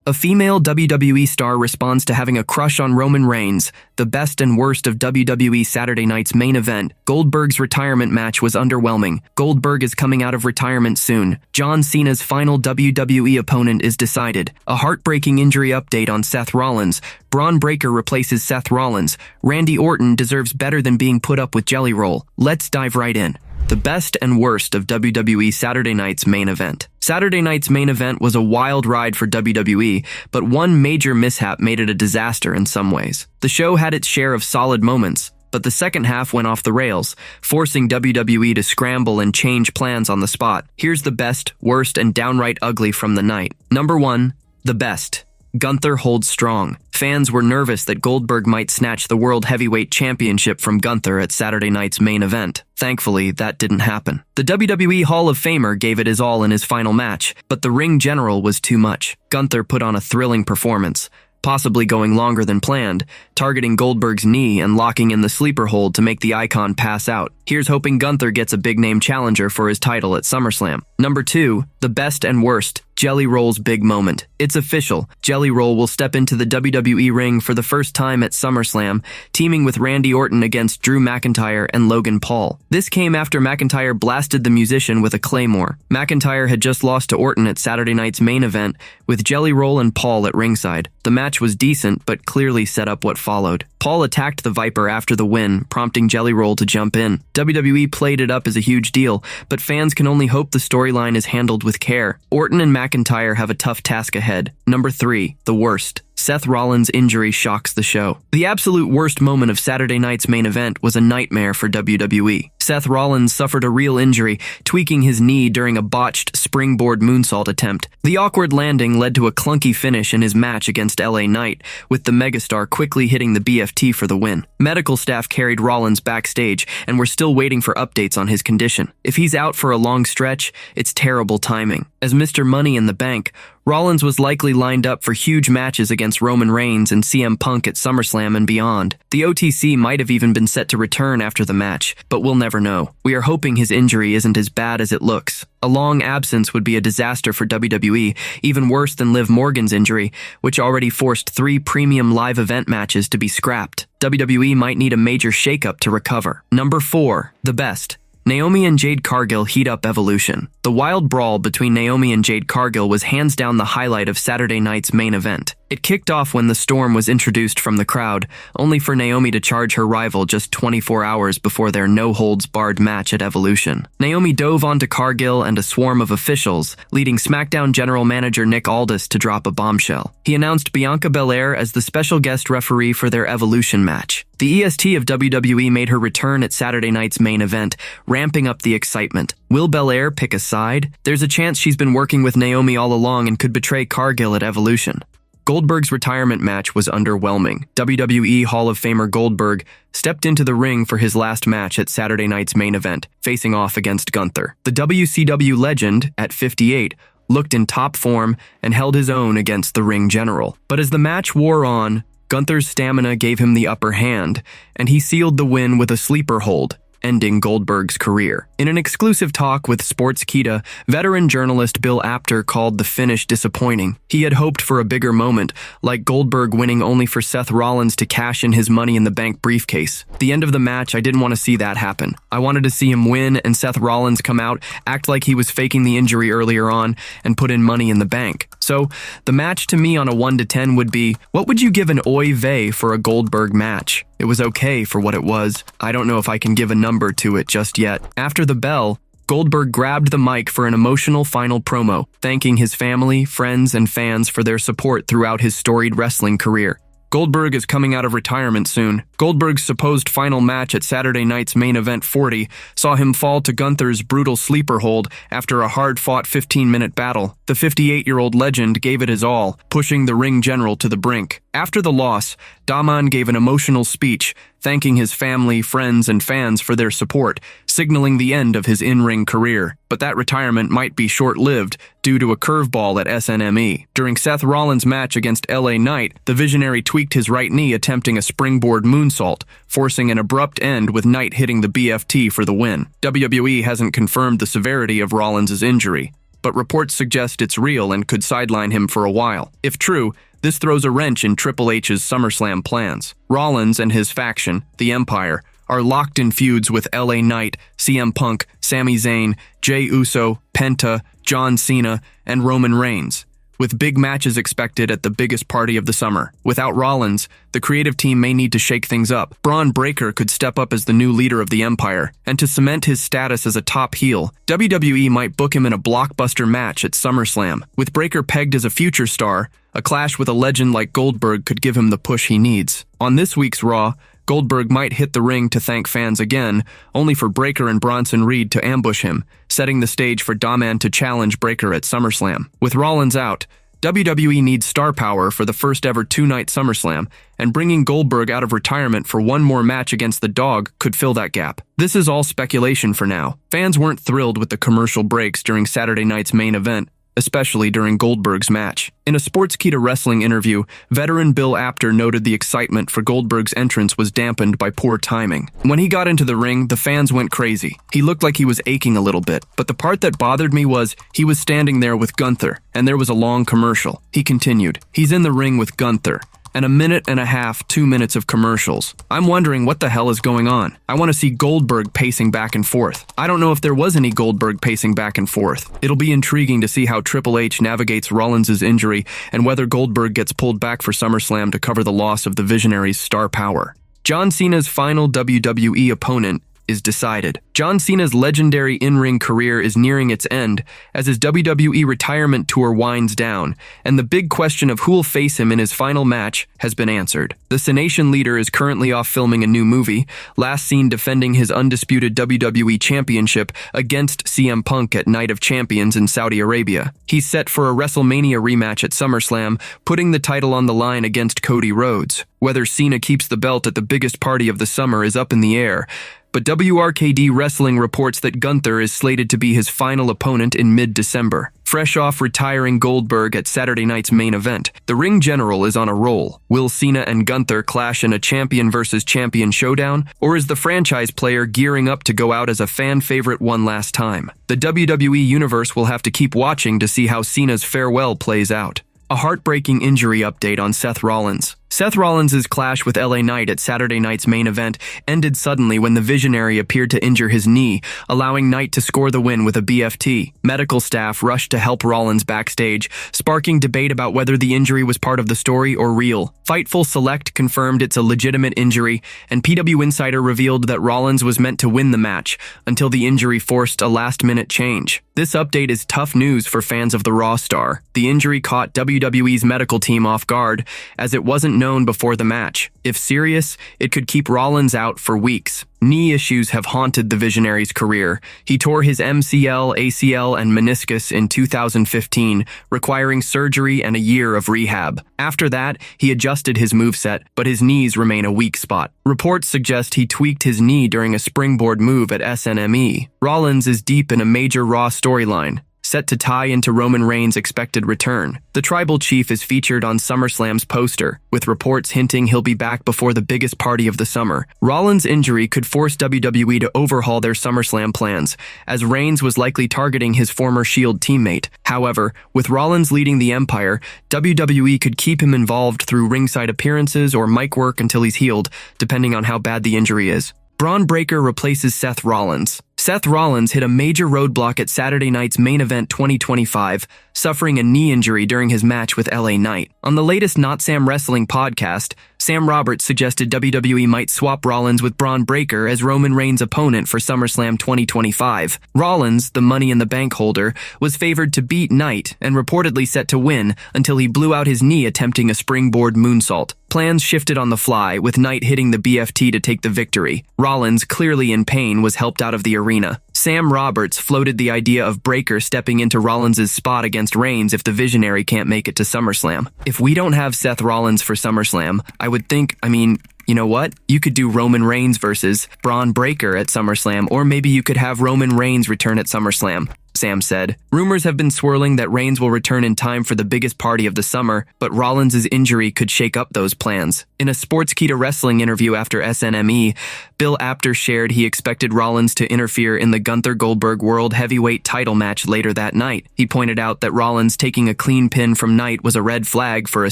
A female WWE star responds to having a crush on Roman Reigns. The best and worst of WWE Saturday night's main event. Goldberg's retirement match was underwhelming. Goldberg is coming out of retirement soon. John Cena's final WWE opponent is decided. A heartbreaking injury update on Seth Rollins. Bron Breakker replaces Seth Rollins. Randy Orton deserves better than being put up with Jelly Roll. Let's dive right in. The best and worst of WWE Saturday night's main event. Saturday night's main event was a wild ride for WWE, but one major mishap made it a disaster in some ways. The show had its share of solid moments, but the second half went off the rails, forcing WWE to scramble and change plans on the spot. Here's the best, worst, and downright ugly from the night. Number 1. The best. Gunther holds strong. Fans were nervous that Goldberg might snatch the World Heavyweight Championship from Gunther at Saturday night's main event. Thankfully, that didn't happen. The WWE Hall of Famer gave it his all in his final match, but the ring general was too much. Gunther put on a thrilling performance, possibly going longer than planned, targeting Goldberg's knee and locking in the sleeper hold to make the icon pass out. Here's hoping Gunther gets a big-name challenger for his title at SummerSlam. Number 2. The best and worst. Jelly Roll's big moment. It's official. Jelly Roll will step into the WWE ring for the first time at SummerSlam, teaming with Randy Orton against Drew McIntyre and Logan Paul. This came after McIntyre blasted the musician with a claymore. McIntyre had just lost to Orton at Saturday night's main event, with Jelly Roll and Paul at ringside. The match was decent, but clearly set up what followed. Paul attacked the Viper after the win, prompting Jelly Roll to jump in. WWE played it up as a huge deal, but fans can only hope the storyline is handled with care. Orton and McIntyre have a tough task ahead. Number 3. The worst. Seth Rollins' injury shocks the show. The absolute worst moment of Saturday night's main event was a nightmare for WWE. Seth Rollins suffered a real injury, tweaking his knee during a botched springboard moonsault attempt. The awkward landing led to a clunky finish in his match against LA Knight, with the megastar quickly hitting the BFT for the win. Medical staff carried Rollins backstage, and we're still waiting for updates on his condition. If he's out for a long stretch, it's terrible timing. As Mr. Money in the Bank, Rollins was likely lined up for huge matches against Roman Reigns and CM Punk at SummerSlam and beyond. The OTC might have even been set to return after the match, but we'll never know. We are hoping his injury isn't as bad as it looks. A long absence would be a disaster for WWE, even worse than Liv Morgan's injury, which already forced 3 premium live event matches to be scrapped. WWE might need a major shakeup to recover. Number 4. The best. Naomi and Jade Cargill heat up Evolution. The wild brawl between Naomi and Jade Cargill was hands down the highlight of Saturday night's main event. It kicked off when the Storm was introduced from the crowd, only for Naomi to charge her rival just 24 hours before their no-holds-barred match at Evolution. Naomi dove onto Cargill and a swarm of officials, leading SmackDown general manager Nick Aldis to drop a bombshell. He announced Bianca Belair as the special guest referee for their Evolution match. The EST of WWE made her return at Saturday night's main event, ramping up the excitement. Will Belair pick a side? There's a chance she's been working with Naomi all along and could betray Cargill at Evolution. Goldberg's retirement match was underwhelming. WWE Hall of Famer Goldberg stepped into the ring for his last match at Saturday night's main event, facing off against Gunther. The WCW legend, at 58, looked in top form and held his own against the ring general. But as the match wore on, Gunther's stamina gave him the upper hand, and he sealed the win with a sleeper hold, ending Goldberg's career. In an exclusive talk with Sportskeeda, veteran journalist Bill Apter called the finish disappointing. He had hoped for a bigger moment, like Goldberg winning only for Seth Rollins to cash in his Money in the Bank briefcase. The end of the match, I didn't want to see that happen. I wanted to see him win and Seth Rollins come out, act like he was faking the injury earlier on, and put in Money in the Bank. So, the match to me on a 1 to 10 would be, what would you give an oy vey for a Goldberg match? It was okay for what it was. I don't know if I can give a number to it just yet. After the bell, Goldberg grabbed the mic for an emotional final promo, thanking his family, friends, and fans for their support throughout his storied wrestling career. Goldberg is coming out of retirement soon. Goldberg's supposed final match at Saturday night's main event 40 saw him fall to Gunther's brutal sleeper hold after a hard-fought 15-minute battle. The 58-year-old legend gave it his all, pushing the ring general to the brink. After the loss, Daman gave an emotional speech, thanking his family, friends, and fans for their support, signaling the end of his in-ring career. But that retirement might be short-lived due to a curveball at SNME. During Seth Rollins' match against LA Knight, the Visionary tweaked his right knee attempting a springboard moonsault, forcing an abrupt end with Knight hitting the BFT for the win. WWE hasn't confirmed the severity of Rollins' injury. but reports suggest it's real and could sideline him for a while. If true, this throws a wrench in Triple H's SummerSlam plans. Rollins and his faction, the Empire, are locked in feuds with LA Knight, CM Punk, Sami Zayn, Jey Uso, Penta, John Cena, and Roman Reigns, with big matches expected at the biggest party of the summer. Without Rollins, the creative team may need to shake things up. Braun Breaker could step up as the new leader of the Empire, and to cement his status as a top heel, WWE might book him in a blockbuster match at SummerSlam. With Breaker pegged as a future star, a clash with a legend like Goldberg could give him the push he needs. On this week's Raw, Goldberg might hit the ring to thank fans again, only for Breaker and Bronson Reed to ambush him, setting the stage for Daman to challenge Breaker at SummerSlam. With Rollins out, WWE needs star power for the first ever two-night SummerSlam, and bringing Goldberg out of retirement for one more match against the Dog could fill that gap. This is all speculation for now. Fans weren't thrilled with the commercial breaks during Saturday night's main event, especially during Goldberg's match. In a Sportskeeda Wrestling interview, veteran Bill Apter noted the excitement for Goldberg's entrance was dampened by poor timing. When he got into the ring, the fans went crazy. He looked like he was aching a little bit, but the part that bothered me was he was standing there with Gunther, and there was a long commercial. He continued, "He's in the ring with Gunther. And a minute and a half, 2 minutes of commercials. I'm wondering what the hell is going on. I want to see Goldberg pacing back and forth." I don't know if there was any Goldberg pacing back and forth. It'll be intriguing to see how Triple H navigates Rollins' injury and whether Goldberg gets pulled back for SummerSlam to cover the loss of the Visionary's star power. John Cena's final WWE opponent is decided. John Cena's legendary in-ring career is nearing its end as his WWE retirement tour winds down, and the big question of who'll face him in his final match has been answered. The Cenation leader is currently off filming a new movie, last seen defending his undisputed WWE Championship against CM Punk at Night of Champions in Saudi Arabia. He's set for a WrestleMania rematch at SummerSlam, putting the title on the line against Cody Rhodes. Whether Cena keeps the belt at the biggest party of the summer is up in the air, but WRKD Wrestling reports that Gunther is slated to be his final opponent in mid-December. Fresh off retiring Goldberg at Saturday night's main event, the ring general is on a roll. Will Cena and Gunther clash in a champion versus champion showdown, or is the franchise player gearing up to go out as a fan favorite one last time? The WWE Universe will have to keep watching to see how Cena's farewell plays out. A heartbreaking injury update on Seth Rollins. Seth Rollins' clash with LA Knight at Saturday night's main event ended suddenly when the Visionary appeared to injure his knee, allowing Knight to score the win with a BFT. Medical staff rushed to help Rollins backstage, sparking debate about whether the injury was part of the story or real. Fightful Select confirmed it's a legitimate injury, and PW Insider revealed that Rollins was meant to win the match until the injury forced a last-minute change. This update is tough news for fans of the Raw star. The injury caught WWE's medical team off guard, as it wasn't known before the match. If serious, it could keep Rollins out for weeks. Knee issues have haunted the Visionary's career. He tore his MCL, ACL, and meniscus in 2015, requiring surgery and a year of rehab. After that, he adjusted his moveset, but his knees remain a weak spot. Reports suggest he tweaked his knee during a springboard move at SNME. Rollins is deep in a major Raw storyline, set to tie into Roman Reigns' expected return. The Tribal Chief is featured on SummerSlam's poster, with reports hinting he'll be back before the biggest party of the summer. Rollins' injury could force WWE to overhaul their SummerSlam plans, as Reigns was likely targeting his former Shield teammate. However, with Rollins leading the Empire, WWE could keep him involved through ringside appearances or mic work until he's healed, depending on how bad the injury is. Bron Breakker replaces Seth Rollins. Seth Rollins hit a major roadblock at Saturday night's main event 2025, suffering a knee injury during his match with LA Knight. On the latest Not Sam Wrestling podcast, Sam Roberts suggested WWE might swap Rollins with Bron Breakker as Roman Reigns' opponent for SummerSlam 2025. Rollins, the Money in the Bank holder, was favored to beat Knight and reportedly set to win until he blew out his knee attempting a springboard moonsault. Plans shifted on the fly, with Knight hitting the BFT to take the victory. Rollins, clearly in pain, was helped out of the arena. Sam Roberts floated the idea of Breakker stepping into Rollins' spot against Reigns if the Visionary can't make it to SummerSlam. If we don't have Seth Rollins for SummerSlam, I would think, you know what? You could do Roman Reigns versus Bron Breakker at SummerSlam, or maybe you could have Roman Reigns return at SummerSlam. Sam said. Rumors have been swirling that Reigns will return in time for the biggest party of the summer, but Rollins' injury could shake up those plans. In a Sportskeeda Wrestling interview after SNME, Bill Apter shared he expected Rollins to interfere in the Gunther Goldberg World Heavyweight title match later that night. He pointed out that Rollins taking a clean pin from Knight was a red flag for a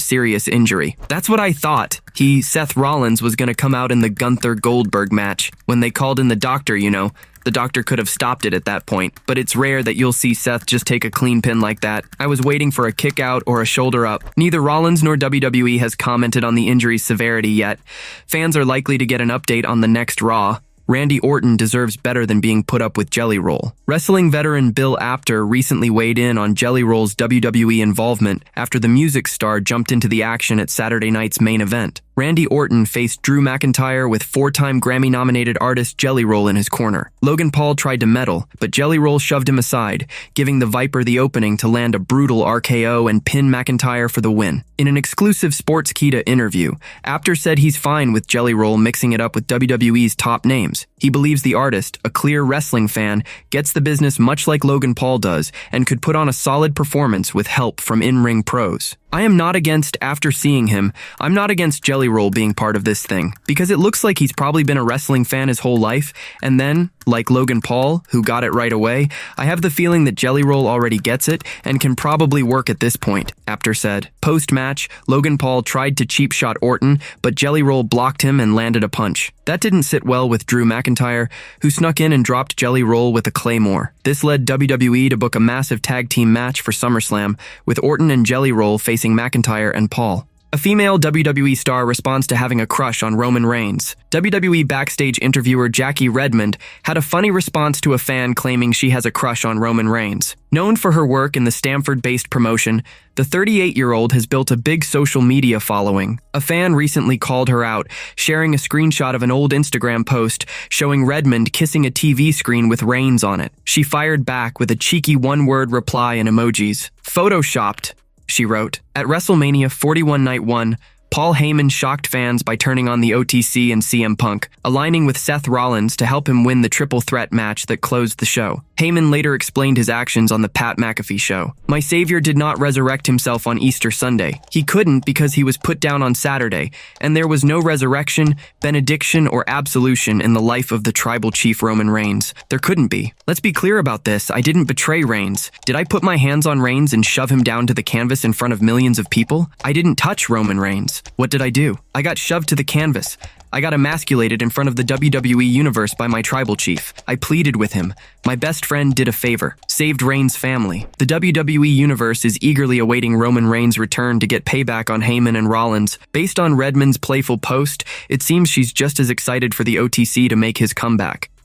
serious injury. That's what I thought. Seth Rollins was going to come out in the Gunther Goldberg match. When they called in the doctor, the doctor could have stopped it at that point, but it's rare that you'll see Seth just take a clean pin like that. I was waiting for a kick out or a shoulder up. Neither Rollins nor WWE has commented on the injury's severity yet. Fans are likely to get an update on the next Raw. Randy Orton deserves better than being put up with Jelly Roll. Wrestling veteran Bill Apter recently weighed in on Jelly Roll's WWE involvement after the music star jumped into the action at Saturday night's main event. Randy Orton faced Drew McIntyre with four-time Grammy-nominated artist Jelly Roll in his corner. Logan Paul tried to meddle, but Jelly Roll shoved him aside, giving the Viper the opening to land a brutal RKO and pin McIntyre for the win. In an exclusive Sportskeeda interview, Apter said he's fine with Jelly Roll mixing it up with WWE's top names. He believes the artist, a clear wrestling fan, gets the business much like Logan Paul does and could put on a solid performance with help from in-ring pros. After seeing him, I'm not against Jelly Roll being part of this thing, because it looks like he's probably been a wrestling fan his whole life, and then, like Logan Paul, who got it right away, I have the feeling that Jelly Roll already gets it and can probably work at this point, Apter said. Post-match, Logan Paul tried to cheap shot Orton, but Jelly Roll blocked him and landed a punch. That didn't sit well with Drew McIntyre, who snuck in and dropped Jelly Roll with a Claymore. This led WWE to book a massive tag team match for SummerSlam, with Orton and Jelly Roll facing McIntyre and Paul. A female WWE star responds to having a crush on Roman Reigns. WWE backstage interviewer Jackie Redmond had a funny response to a fan claiming she has a crush on Roman Reigns. Known for her work in the Stamford-based promotion, the 38-year-old has built a big social media following. A fan recently called her out, sharing a screenshot of an old Instagram post showing Redmond kissing a TV screen with Reigns on it. She fired back with a cheeky one-word reply in emojis. "Photoshopped," she wrote. At WrestleMania 41 Night 1, Paul Heyman shocked fans by turning on the OTC and CM Punk, aligning with Seth Rollins to help him win the triple threat match that closed the show. Heyman later explained his actions on the Pat McAfee show. "My savior did not resurrect himself on Easter Sunday. He couldn't because he was put down on Saturday, and there was no resurrection, benediction, or absolution in the life of the tribal chief Roman Reigns. There couldn't be. Let's be clear about this. I didn't betray Reigns. Did I put my hands on Reigns and shove him down to the canvas in front of millions of people? I didn't touch Roman Reigns. What did I do? I got shoved to the canvas. I got emasculated in front of the WWE Universe by my tribal chief. I pleaded with him. My best friend did a favor, saved Reigns' family. The WWE Universe is eagerly awaiting Roman Reigns' return to get payback on Heyman and Rollins. Based on Redmond's playful post, it seems she's just as excited for the OTC to make his comeback.